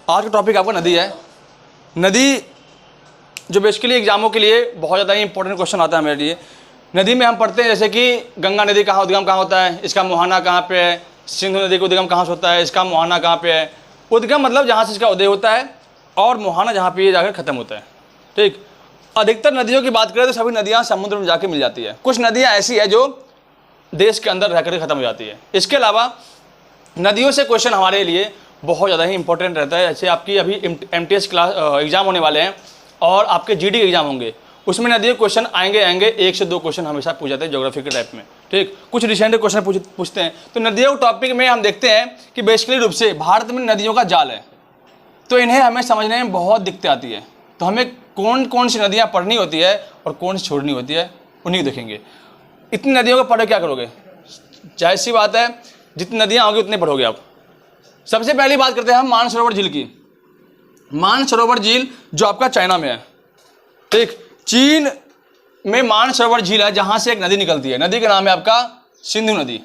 आज का टॉपिक आपका नदी है। नदी जो बेसिकली एग्जामों के लिए बहुत ज़्यादा ही इंपॉर्टेंट क्वेश्चन आता है मेरे लिए। नदी में हम पढ़ते हैं जैसे कि गंगा नदी का उद्गम कहाँ होता है, इसका मुहाना कहाँ पे है, सिंधु नदी का उद्गम कहाँ से होता है, इसका मुहाना कहाँ पे है। उद्गम मतलब जहाँ से इसका उदय होता है और मुहाना जहाँ पे ये जाकर ख़त्म होता है। ठीक, अधिकतर नदियों की बात करें तो सभी नदियाँ समुद्र में जाके मिल जाती है। कुछ नदियाँ ऐसी है जो देश के अंदर रह कर ख़त्म हो जाती है। इसके अलावा नदियों से क्वेश्चन हमारे लिए बहुत ज़्यादा ही इंपॉर्टेंट रहता है। जैसे आपकी अभी MTS क्लास एग्ज़ाम होने वाले हैं और आपके GD के एग्ज़ाम होंगे, उसमें नदियों क्वेश्चन आएंगे 1 से 2 क्वेश्चन हमेशा पूछ जाते हैं ज्योग्राफी के टाइप में। ठीक, कुछ रिसेंट क्वेश्चन पूछते हैं। तो नदियों के टॉपिक में हम देखते हैं कि बेसिकली रूप से भारत में नदियों का जाल है, तो इन्हें हमें समझने में बहुत दिक्कत आती है। तो हमें कौन कौन सी नदियाँ पढ़नी होती है और कौन सी छोड़नी होती है, उन्हीं को देखेंगे। इतनी नदियों को पढ़े क्या करोगे, जाहिर सी बात है जितनी नदियाँ होंगी उतनी पढ़ोगे आप। सबसे पहली बात करते हैं हम मानसरोवर झील की। मानसरोवर झील जो आपका चाइना में है। ठीक, चीन में मानसरोवर झील है जहाँ से एक नदी निकलती है। नदी का नाम है आपका सिंधु नदी।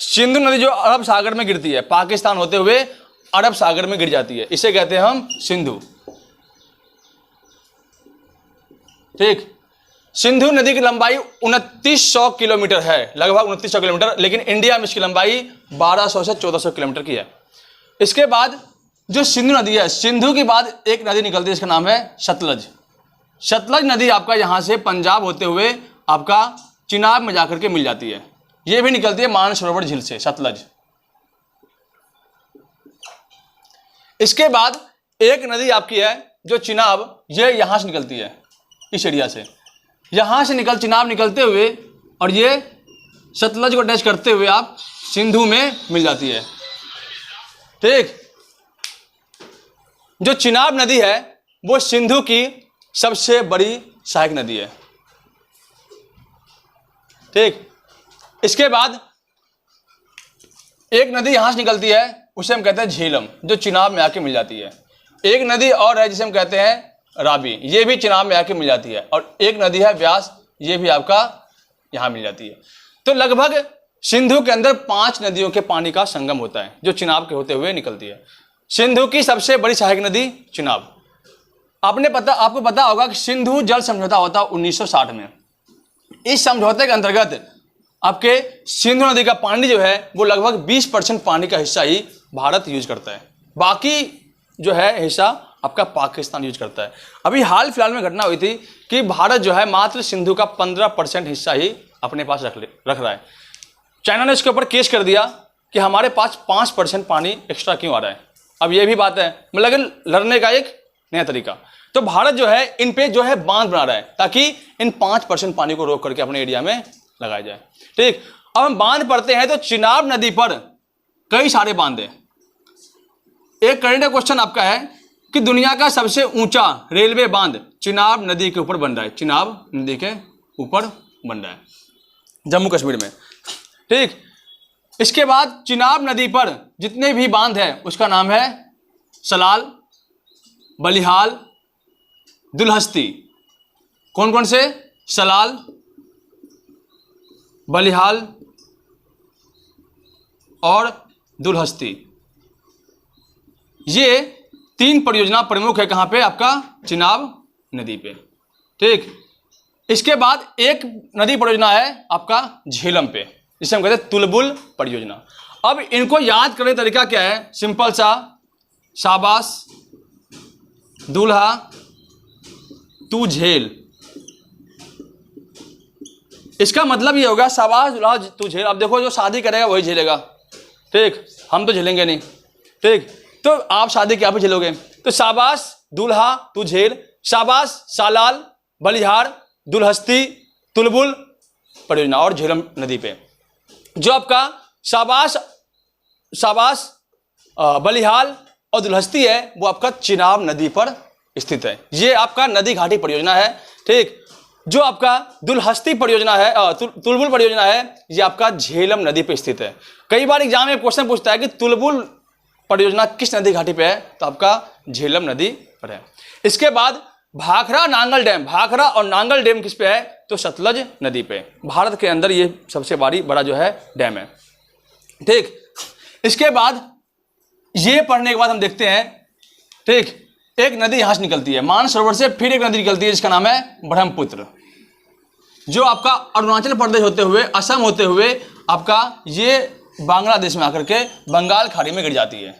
सिंधु नदी जो अरब सागर में गिरती है, पाकिस्तान होते हुए अरब सागर में गिर जाती है, इसे कहते हैं हम सिंधु। ठीक, सिंधु नदी की लंबाई 2900 किलोमीटर है, लगभग 2900 किलोमीटर, लेकिन इंडिया में इसकी लंबाई 1200 से 1400 किलोमीटर की है। इसके बाद जो सिंधु नदी है, सिंधु के बाद एक नदी निकलती है, इसका नाम है सतलज। सतलज नदी आपका यहाँ से पंजाब होते हुए आपका चिनाब में जाकर के मिल जाती है। ये भी निकलती है मानसरोवर झील से, सतलज। इसके बाद एक नदी आपकी है जो चिनाब, ये यहाँ से निकलती है, इस एरिया से, यहाँ से चिनाब निकलते हुए और ये सतलज को टच करते हुए आप सिंधु में मिल जाती है। ठीक, जो चिनाब नदी है वो सिंधु की सबसे बड़ी सहायक नदी है। ठीक, इसके बाद एक नदी यहां से निकलती है, उसे हम कहते हैं झेलम, जो चिनाब में आके मिल जाती है। एक नदी और है जिसे हम कहते हैं रावी, ये भी चिनाब में आके मिल जाती है। और एक नदी है व्यास, ये भी आपका यहां मिल जाती है। तो लगभग सिंधु के अंदर 5 नदियों के पानी का संगम होता है जो चिनाब के होते हुए निकलती है। सिंधु की सबसे बड़ी सहायक नदी चिनाब। आपको पता होगा कि सिंधु जल समझौता होता 1960 में। इस समझौते के अंतर्गत आपके सिंधु नदी का पानी जो है वो लगभग 20% पानी का हिस्सा ही भारत यूज करता है, बाकी जो है हिस्सा आपका पाकिस्तान यूज करता है। अभी हाल फिलहाल में घटना हुई थी कि भारत जो है मात्र सिंधु का 15% हिस्सा ही अपने पास रख रहा है। चाइना ने इसके ऊपर केस कर दिया कि हमारे पास 5% पानी एक्स्ट्रा क्यों आ रहा है। अब ये भी बात है, मतलब लड़ने का एक नया तरीका। तो भारत जो है इन पे जो है बांध बना रहा है ताकि इन 5% पानी को रोक करके अपने एरिया में लगाया जाए। ठीक, अब हम बांध पढ़ते हैं तो चिनाब नदी पर कई सारे बांध हैं। एक करंट क्वेश्चन आपका है कि दुनिया का सबसे ऊंचा रेलवे बांध चिनाब नदी के ऊपर बन रहा है। चिनाब नदी के ऊपर बन रहा है जम्मू कश्मीर में। ठीक, इसके बाद चिनाब नदी पर जितने भी बांध है उसका नाम है सलाल, बलिहाल, दुलहस्ती। कौन कौन से? सलाल, बलिहाल और दुलहस्ती। ये 3 परियोजना प्रमुख है कहाँ पे? आपका चिनाब नदी पे। ठीक, इसके बाद एक नदी परियोजना है आपका झेलम पे, जिसे हम कहते हैं तुलबुल परियोजना। अब इनको याद करने का तरीका क्या है? सिंपल सा, शाबाश दूल्हा तू झेल। इसका मतलब ये होगा शाबाश दूल्हा तू झेल। अब देखो जो शादी करेगा वही झेलेगा। ठीक, हम तो झेलेंगे नहीं। ठीक, तो आप शादी क्या भी झेलोगे। तो शाबाश दूल्हा तू झेल, शाबाश सालाल, बलिहार, दुलहस्ती, तुलबुल परियोजना और झेलम नदी पे। जो आपका शाबाश बलिहाल और दुलहस्ती है वो आपका चिनाब नदी पर स्थित है। ये आपका नदी घाटी परियोजना है। ठीक, जो आपका दुलहस्ती परियोजना है, तुलबुल परियोजना है, ये आपका झेलम नदी पर स्थित है। कई बार एग्जाम में क्वेश्चन पूछता है कि तुलबुल परियोजना किस नदी घाटी पे है, तो आपका झेलम नदी पर है। इसके बाद भाखड़ा नांगल डैम, भाखड़ा और नांगल डैम किस पे है? तो सतलज नदी पे। भारत के अंदर ये सबसे बड़ा जो है डैम है। ठीक, इसके बाद ये पढ़ने के बाद हम देखते हैं, ठीक, एक नदी यहां से निकलती है मानसरोवर से, फिर एक नदी निकलती है जिसका नाम है ब्रह्मपुत्र, जो आपका अरुणाचल प्रदेश होते हुए, असम होते हुए आपका ये बांग्लादेश में आकर के बंगाल खाड़ी में गिर जाती है।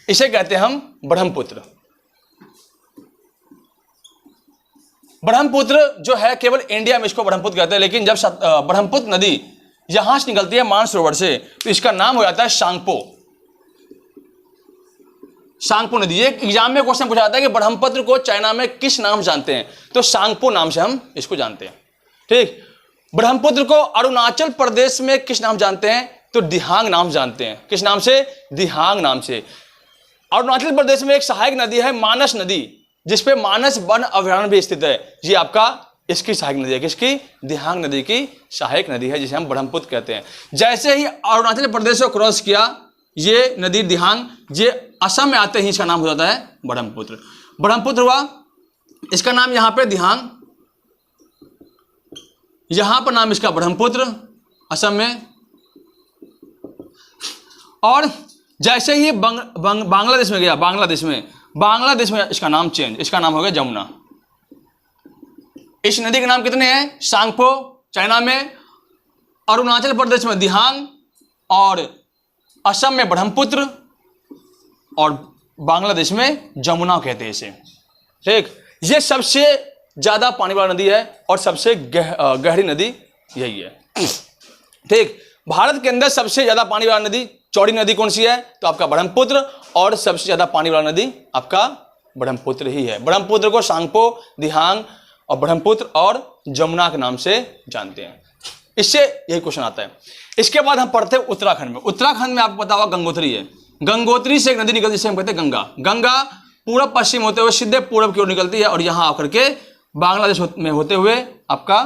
इसे कहते हैं हम ब्रह्मपुत्र। ब्रह्मपुत्र जो है केवल इंडिया में इसको ब्रह्मपुत्र कहते हैं, लेकिन जब ब्रह्मपुत्र नदी यहां से निकलती है मानसरोवर से तो इसका नाम हो जाता है सांगपो। सांगपो नदी। ये एग्जाम में क्वेश्चन पूछा जाता है कि ब्रह्मपुत्र को चाइना में किस नाम जानते हैं, तो सांगपो नाम से हम इसको जानते हैं। ठीक, ब्रह्मपुत्र को अरुणाचल प्रदेश में किस नाम जानते हैं, तो दिहांग नाम जानते हैं। किस नाम से? दिहांग नाम से। अरुणाचल प्रदेश में एक सहायक नदी है मानस नदी, जिसपे मानस वन अभयारण्य भी स्थित है। ये आपका इसकी सहायक नदी है। किसकी? दिहांग नदी की सहायक नदी है, जिसे हम ब्रह्मपुत्र कहते हैं। जैसे ही अरुणाचल प्रदेश को क्रॉस किया ये नदी दिहांग, ये असम में आते ही इसका नाम हो जाता है ब्रह्मपुत्र। ब्रह्मपुत्र हुआ, इसका नाम यहां पे दिहांग, यहां पर नाम इसका ब्रह्मपुत्र असम में। और जैसे ही बांग्लादेश में गया, बांग्लादेश में इसका नाम चेंज, इसका नाम हो गया जमुना। इस नदी के नाम कितने हैं? सांगपो चाइना में, अरुणाचल प्रदेश में दिहांग, और असम में ब्रह्मपुत्र, और बांग्लादेश में जमुना कहते हैं इसे। ठीक, ये सबसे ज्यादा पानी वाला नदी है और सबसे गहरी नदी यही है। ठीक, भारत के अंदर सबसे ज्यादा पानी वाला नदी, चौड़ी नदी कौन सी है, तो आपका ब्रह्मपुत्र, और सबसे ज्यादा पानी वाला नदी आपका ब्रह्मपुत्र ही है। ब्रह्मपुत्र को सांगपो, दिहांग और ब्रह्मपुत्र और जमुना के नाम से जानते हैं। इससे यही क्वेश्चन आता है। इसके बाद हम पढ़ते हैं उत्तराखंड में। उत्तराखंड में आपको पता होगा गंगोत्री है। गंगोत्री से एक नदी निकलती है जिसे हम कहते हैं गंगा। गंगा पूर्व पश्चिम होते हुए सीधे पूर्व की ओर निकलती है और यहां आकर के बांग्लादेश में होते हुए आपका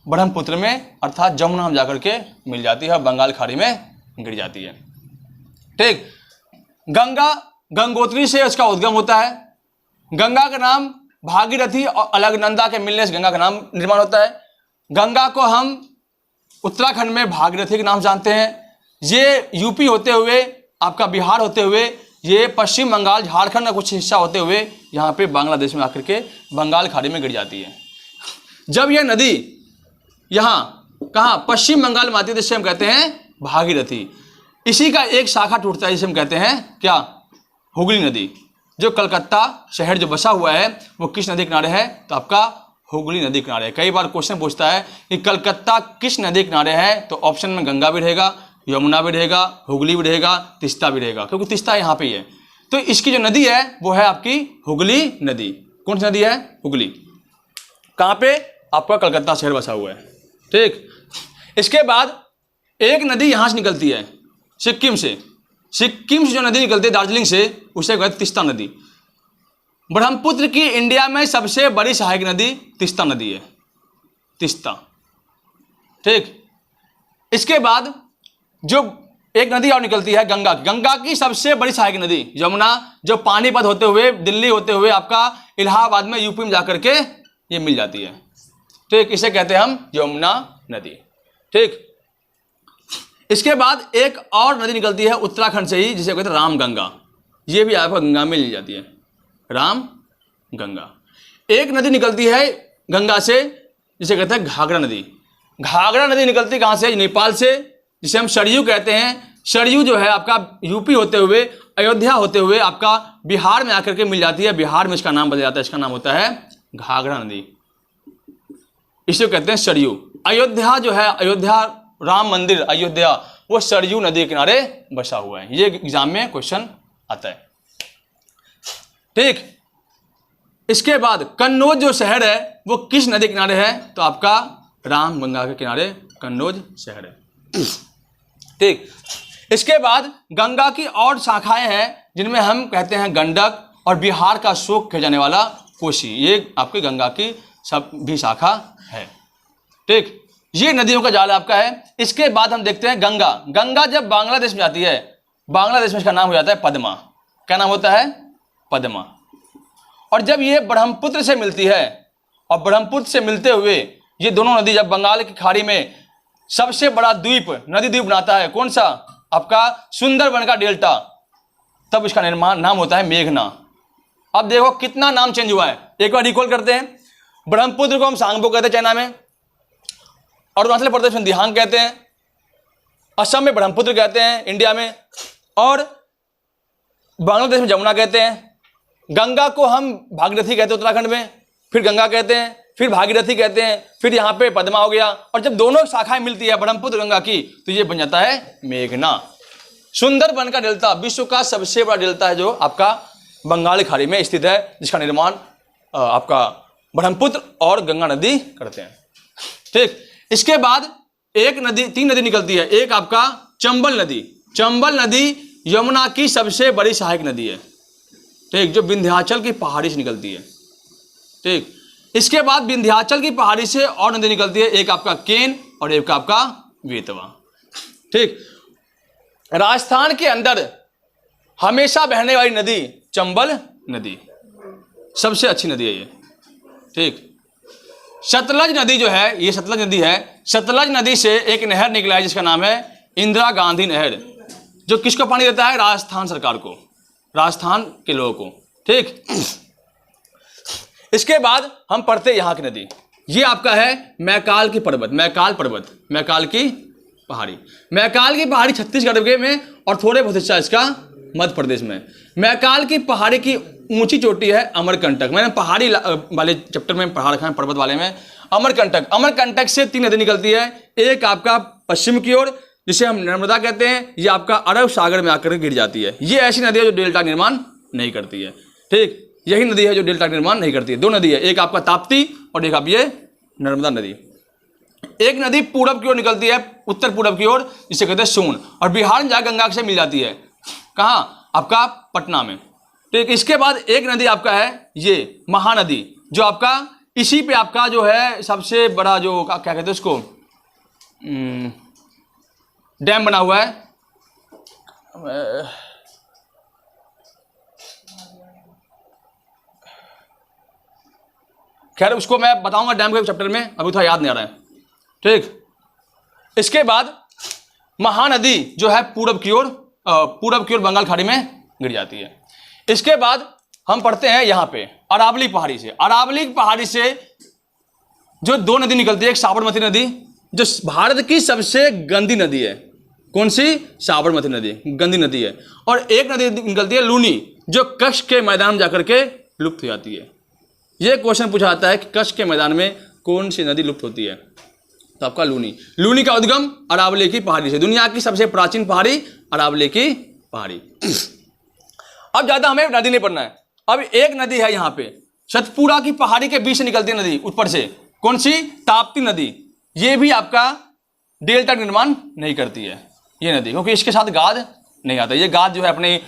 ब्रह्मपुत्र में अर्थात जमुना में जाकर के मिल जाती है और बंगाल खाड़ी में गिर जाती है। ठीक, गंगा गंगोत्री से उसका उद्गम होता है। गंगा का नाम भागीरथी और अलकनंदा के मिलने से गंगा का नाम निर्माण होता है। गंगा को हम उत्तराखंड में भागीरथी के नाम जानते हैं। ये यूपी होते हुए आपका बिहार होते हुए, ये पश्चिम बंगाल झारखंड का कुछ हिस्सा होते हुए यहाँ पे बांग्लादेश में आकर के बंगाल खाड़ी में गिर जाती है। जब यह नदी यहाँ कहाँ पश्चिम बंगाल में आती है जिसे हम कहते हैं भागीरथी। इसी का एक शाखा टूटता है जिसे हम कहते हैं क्या? हुगली नदी। जो कलकत्ता शहर जो बसा हुआ है वो किस नदी किनारे है, तो आपका हुगली नदी किनारे है। कई बार क्वेश्चन पूछता है कि कलकत्ता किस नदी किनारे है, तो ऑप्शन में गंगा भी रहेगा, यमुना भी रहेगा, हुगली भी रहेगा, तिस्ता भी रहेगा, क्योंकि तिस्ता यहाँ पे ही है। तो इसकी जो नदी है वो है आपकी हुगली नदी। कौन सी नदी है? हुगली। कहाँ पे? आपका कलकत्ता शहर बसा हुआ है। ठीक, इसके बाद एक नदी यहाँ से निकलती है सिक्किम से। सिक्किम से जो नदी निकलती है दार्जिलिंग से, उसे कहते हैं तिस्ता नदी। ब्रह्मपुत्र की इंडिया में सबसे बड़ी सहायक नदी तिस्ता नदी है, तिस्ता। ठीक, इसके बाद जो एक नदी और निकलती है गंगा। गंगा की सबसे बड़ी सहायक नदी यमुना, जो पानीपत होते हुए दिल्ली होते हुए आपका इलाहाबाद में यूपी में जाकर के ये मिल जाती है। ठीक, इसे कहते हैं हम यमुना नदी। ठीक, इसके बाद एक और नदी निकलती है उत्तराखंड से ही जिसे कहते हैं रामगंगा। ये भी आपको गंगा में मिल जाती है, राम गंगा। एक नदी निकलती है गंगा से जिसे कहते हैं घाघरा नदी। घाघरा नदी निकलती कहाँ से? नेपाल से, जिसे हम सरयू कहते हैं। सरयू जो है आपका यूपी होते हुए अयोध्या होते हुए आपका बिहार में आकर के मिल जाती है। बिहार में इसका नाम बदल जाता है, इसका नाम होता है घाघरा नदी। इसे कहते हैं सरयू। अयोध्या जो है, अयोध्या राम मंदिर अयोध्या, वो सरयू नदी के किनारे बसा हुआ है। ये एग्जाम में क्वेश्चन आता है। ठीक, इसके बाद कन्नौज जो शहर है वो किस नदी के किनारे है, तो आपका रामगंगा के किनारे कन्नौज शहर है। ठीक, इसके बाद गंगा की और शाखाएं हैं जिनमें हम कहते हैं गंडक और बिहार का शोक कहे जाने वाला कोसी। ये आपकी गंगा की सब भी शाखा है। ठीक, ये नदियों का जाल आपका है। इसके बाद हम देखते हैं गंगा। गंगा जब बांग्लादेश में जाती है, बांग्लादेश में इसका नाम हो जाता है पद्मा। क्या नाम होता है? पद्मा। और जब ये ब्रह्मपुत्र से मिलती है और ब्रह्मपुत्र से मिलते हुए ये दोनों नदी जब बंगाल की खाड़ी में सबसे बड़ा द्वीप नदी द्वीप बनाता है, कौन सा? आपका सुंदरबन का डेल्टा। तब इसका नाम होता है मेघना। अब देखो कितना नाम चेंज हुआ है, एक बार रिकॉल करते हैं। ब्रह्मपुत्र को हम सांगपो कहते हैं चाइना में, अरुणाचल प्रदेश में दिहांग कहते हैं, असम में ब्रह्मपुत्र कहते हैं इंडिया में, और बांग्लादेश में जमुना कहते हैं। गंगा को हम भागीरथी कहते हैं उत्तराखंड में, फिर गंगा कहते हैं, फिर भागीरथी कहते हैं, फिर यहाँ पे पद्मा हो गया। और जब दोनों शाखाएं मिलती है ब्रह्मपुत्र गंगा की, तो ये बन जाता है मेघना। सुंदरबन का डेल्टा विश्व का सबसे बड़ा डेल्टा है, जो आपका बंगाल की खाड़ी में स्थित है, जिसका निर्माण आपका ब्रह्मपुत्र और गंगा नदी करते हैं। ठीक, इसके बाद एक नदी, 3 नदी निकलती है। एक आपका चंबल नदी। चंबल नदी यमुना की सबसे बड़ी सहायक नदी है, ठीक, जो विंध्याचल की पहाड़ी से निकलती है। ठीक, इसके बाद विंध्याचल की पहाड़ी से और नदी निकलती है, एक आपका केन और एक आपका बेतवा। ठीक, राजस्थान के अंदर हमेशा बहने वाली नदी चंबल नदी सबसे अच्छी नदी है ये। ठीक, सतलज नदी जो है, ये सतलज नदी है। सतलज नदी से एक नहर निकला है जिसका नाम है इंदिरा गांधी नहर, जो किसको पानी देता है? राजस्थान सरकार को, राजस्थान के लोगों को। ठीक, इसके बाद हम पढ़ते यहाँ की नदी, ये आपका है मैकाल की पर्वत। मैकाल पर्वत, मैकाल की पहाड़ी। मैकाल की पहाड़ी छत्तीसगढ़ में और थोड़े बहुत हिस्सा इसका मध्य प्रदेश में। मैकाल की पहाड़ी की ऊंची चोटी है अमरकंटक। मैंने पहाड़ी वाले चैप्टर में पढ़ा रखा है, पर्वत वाले में अमरकंटक। अमरकंटक से 3 नदी निकलती है। एक आपका पश्चिम की ओर, जिसे हम नर्मदा कहते हैं, ये आपका अरब सागर में आकर गिर जाती है। ये ऐसी नदी है जो डेल्टा निर्माण नहीं करती है। ठीक, यही नदी है जो डेल्टा निर्माण नहीं करती है। 2 नदी है, एक आपका ताप्ती और एक आप ये नर्मदा नदी। एक नदी पूरब की ओर निकलती है, उत्तर पूरब की ओर, जिसे कहते हैं सोन, और बिहार में जाकर गंगा से मिल जाती है। कहाँ? आपका पटना में। ठीक, इसके बाद एक नदी आपका है ये महानदी, जो आपका इसी पे आपका जो है सबसे बड़ा जो क्या कहते हैं उसको, डैम बना हुआ है। खैर उसको मैं बताऊंगा डैम के चैप्टर में, अभी थोड़ा याद नहीं आ रहा है। ठीक, इसके बाद महानदी जो है पूरब की ओर बंगाल खाड़ी में गिर जाती है। इसके बाद हम पढ़ते हैं यहाँ पे अरावली पहाड़ी से। अरावली पहाड़ी से जो 2 नदी निकलती है, एक साबरमती नदी जो भारत की सबसे गंदी नदी है। कौन सी? साबरमती नदी गंदी नदी है। और एक नदी निकलती है लूनी, जो कच्छ के मैदान में जाकर के लुप्त हो जाती है। यह क्वेश्चन पूछा जाता है कि कच्छ के मैदान में कौन सी नदी लुप्त होती है, तो आपका लूनी। लूनी का उद्गम अरावली की पहाड़ी से। दुनिया की सबसे प्राचीन पहाड़ी अरावली की पहाड़ी। अब ज्यादा हमें नदी नहीं पढ़ना है। अब एक नदी है यहाँ पे सतपुड़ा की पहाड़ी के बीच से निकलती है नदी ऊपर से। कौन सी? ताप्ती नदी। ये भी आपका डेल्टा निर्माण नहीं करती है ये नदी, क्योंकि इसके साथ गाद नहीं आता। ये गाद जो है अपने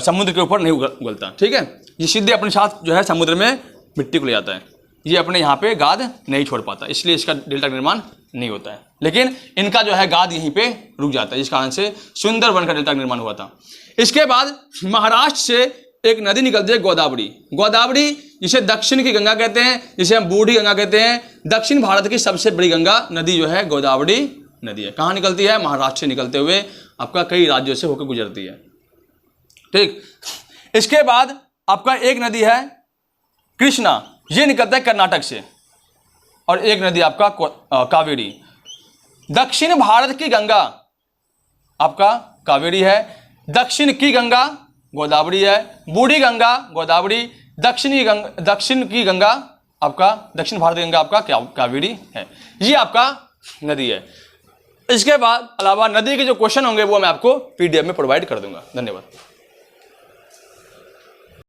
समुद्र के ऊपर नहीं उगलता। ठीक है, ये सीधे अपने साथ जो है समुद्र में मिट्टी को ले जाता है। ये अपने यहाँ पे गाद नहीं छोड़ पाता, इसलिए इसका डेल्टा निर्माण नहीं होता है। लेकिन इनका जो है गाद यहीं पे रुक जाता है, जिस कारण से सुंदरबन का डेल्टा निर्माण हुआ था। इसके बाद महाराष्ट्र से एक नदी निकलती है गोदावरी। गोदावरी जिसे दक्षिण की गंगा कहते हैं, जिसे हम बूढ़ी गंगा कहते हैं। दक्षिण भारत की सबसे बड़ी गंगा नदी जो है गोदावरी नदी है। कहाँ निकलती है? महाराष्ट्र से निकलते हुए आपका कई राज्यों से होकर गुजरती है। ठीक, इसके बाद आपका एक नदी है कृष्णा, ये निकलता है कर्नाटक से। और एक नदी आपका कावेरी। दक्षिण भारत की गंगा आपका कावेरी है, दक्षिण की गंगा गोदावरी है, बूढ़ी गंगा गोदावरी, दक्षिण की गंगा आपका दक्षिण भारत की गंगा आपका कावेरी है। ये आपका नदी है। इसके बाद अलावा नदी के जो क्वेश्चन होंगे वो मैं आपको PDF में प्रोवाइड कर दूंगा। धन्यवाद।